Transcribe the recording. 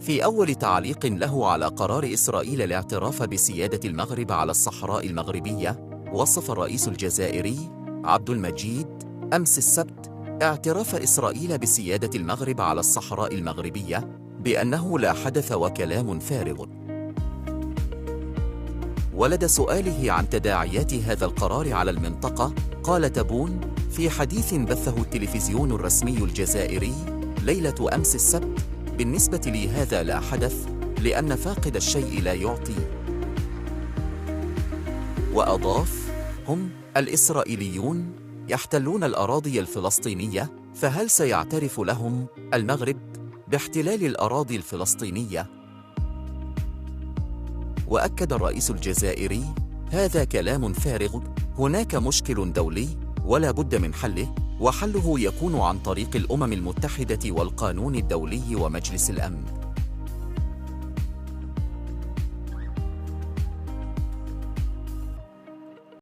في أول تعليق له على قرار إسرائيل الاعتراف بسيادة المغرب على الصحراء المغربية، وصف الرئيس الجزائري عبد المجيد أمس السبت اعتراف إسرائيل بسيادة المغرب على الصحراء المغربية بأنه لا حدث وكلام فارغ. ولدى سؤاله عن تداعيات هذا القرار على المنطقة، قال تبون في حديث بثه التلفزيون الرسمي الجزائري ليلة أمس السبت: بالنسبة لي هذا لا حدث، لأن فاقد الشيء لا يعطي. وأضاف: هم الإسرائيليون يحتلون الأراضي الفلسطينية، فهل سيعترف لهم المغرب باحتلال الأراضي الفلسطينية؟ وأكد الرئيس الجزائري: هذا كلام فارغ، هناك مشكل دولي ولا بد من حله، وحله يكون عن طريق الأمم المتحدة والقانون الدولي ومجلس الأمن.